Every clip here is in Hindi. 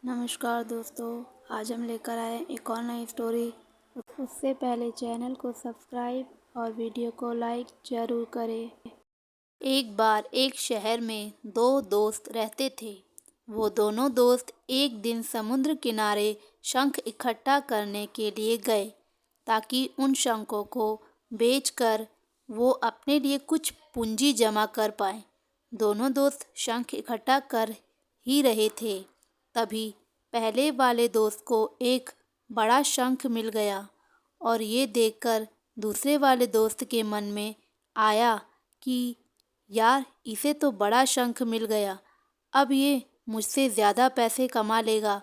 नमस्कार दोस्तों, आज हम लेकर आए एक और नई स्टोरी। उससे पहले चैनल को सब्सक्राइब और वीडियो को लाइक ज़रूर करें। एक बार एक शहर में दो दोस्त रहते थे। वो दोनों दोस्त एक दिन समुद्र किनारे शंख इकट्ठा करने के लिए गए ताकि उन शंखों को बेचकर वो अपने लिए कुछ पूंजी जमा कर पाए। दोनों दोस्त शंख इकट्ठा कर ही रहे थे, तभी पहले वाले दोस्त को एक बड़ा शंख मिल गया और ये देखकर दूसरे वाले दोस्त के मन में आया कि यार, इसे तो बड़ा शंख मिल गया, अब ये मुझसे ज़्यादा पैसे कमा लेगा।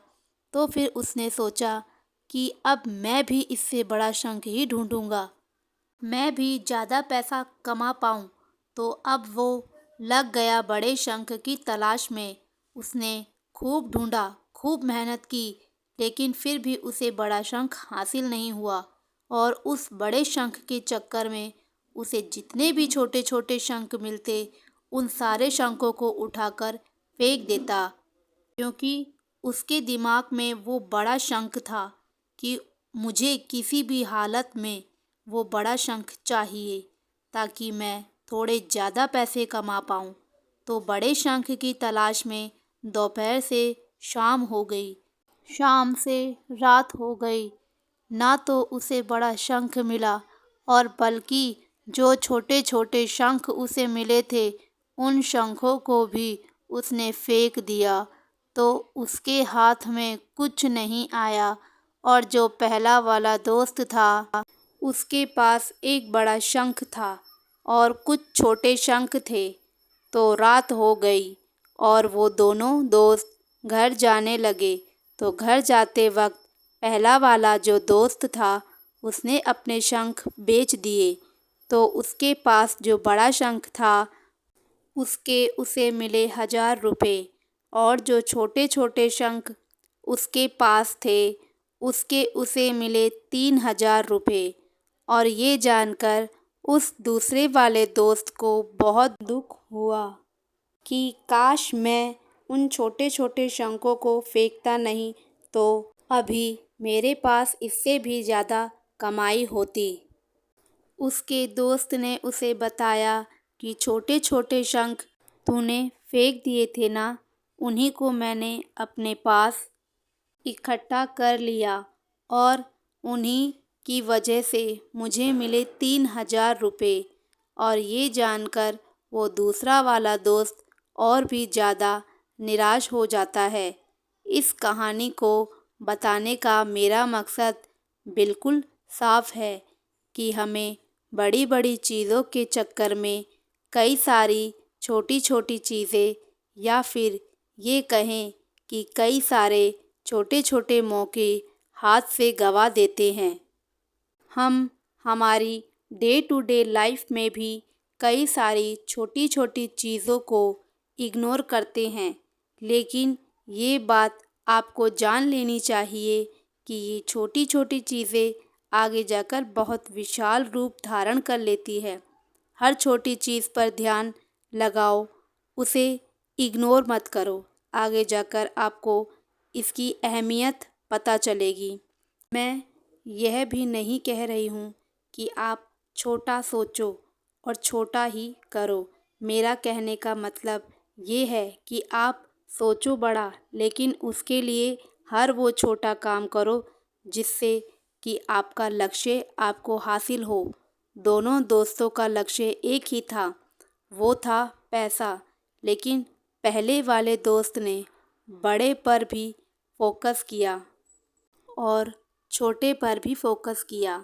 तो फिर उसने सोचा कि अब मैं भी इससे बड़ा शंख ही ढूंढूंगा, मैं भी ज़्यादा पैसा कमा पाऊँ। तो अब वो लग गया बड़े शंख की तलाश में। उसने खूब ढूंढा, खूब मेहनत की, लेकिन फिर भी उसे बड़ा शंख हासिल नहीं हुआ। और उस बड़े शंख के चक्कर में उसे जितने भी छोटे छोटे शंख मिलते, उन सारे शंखों को उठाकर फेंक देता, क्योंकि उसके दिमाग में वो बड़ा शंख था कि मुझे किसी भी हालत में वो बड़ा शंख चाहिए ताकि मैं थोड़े ज़्यादा पैसे कमा पाऊँ। तो बड़े शंख की तलाश में दोपहर से शाम हो गई, शाम से रात हो गई, ना तो उसे बड़ा शंख मिला और बल्कि जो छोटे छोटे शंख उसे मिले थे, उन शंखों को भी उसने फेंक दिया। तो उसके हाथ में कुछ नहीं आया और जो पहला वाला दोस्त था, उसके पास एक बड़ा शंख था और कुछ छोटे शंख थे। तो रात हो गई और वो दोनों दोस्त घर जाने लगे। तो घर जाते वक्त पहला वाला जो दोस्त था, उसने अपने शंख बेच दिए। तो उसके पास जो बड़ा शंख था, उसके उसे मिले 1000 रुपये, और जो छोटे छोटे शंख उसके पास थे, उसके उसे मिले 3000 रुपये। और ये जानकर उस दूसरे वाले दोस्त को बहुत दुख हुआ कि काश मैं उन छोटे छोटे शंखों को फेंकता नहीं, तो अभी मेरे पास इससे भी ज़्यादा कमाई होती। उसके दोस्त ने उसे बताया कि छोटे छोटे शंख तूने फेंक दिए थे ना, उन्हीं को मैंने अपने पास इकट्ठा कर लिया और उन्हीं की वजह से मुझे मिले 3000 रुपये। और ये जानकर वो दूसरा वाला दोस्त और भी ज़्यादा निराश हो जाता है। इस कहानी को बताने का मेरा मकसद बिल्कुल साफ है कि हमें बड़ी बड़ी चीज़ों के चक्कर में कई सारी छोटी छोटी चीज़ें, या फिर ये कहें कि कई सारे छोटे छोटे मौके हाथ से गंवा देते हैं। हम हमारी डे टू डे लाइफ में भी कई सारी छोटी छोटी चीज़ों को इग्नोर करते हैं, लेकिन ये बात आपको जान लेनी चाहिए कि ये छोटी छोटी चीज़ें आगे जाकर बहुत विशाल रूप धारण कर लेती है। हर छोटी चीज़ पर ध्यान लगाओ, उसे इग्नोर मत करो, आगे जाकर आपको इसकी अहमियत पता चलेगी। मैं यह भी नहीं कह रही हूँ कि आप छोटा सोचो और छोटा ही करो। मेरा कहने का मतलब ये है कि आप सोचो बड़ा, लेकिन उसके लिए हर वो छोटा काम करो जिससे कि आपका लक्ष्य आपको हासिल हो। दोनों दोस्तों का लक्ष्य एक ही था, वो था पैसा। लेकिन पहले वाले दोस्त ने बड़े पर भी फोकस किया और छोटे पर भी फोकस किया,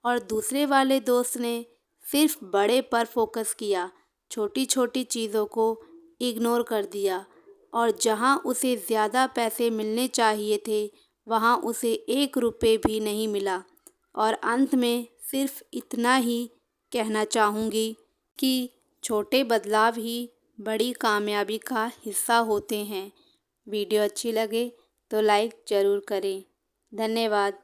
और दूसरे वाले दोस्त ने सिर्फ बड़े पर फोकस किया, छोटी छोटी चीज़ों को इग्नोर कर दिया। और जहाँ उसे ज़्यादा पैसे मिलने चाहिए थे, वहाँ उसे 1 रुपये भी नहीं मिला। और अंत में सिर्फ इतना ही कहना चाहूँगी कि छोटे बदलाव ही बड़ी कामयाबी का हिस्सा होते हैं। वीडियो अच्छी लगे तो लाइक ज़रूर करें। धन्यवाद।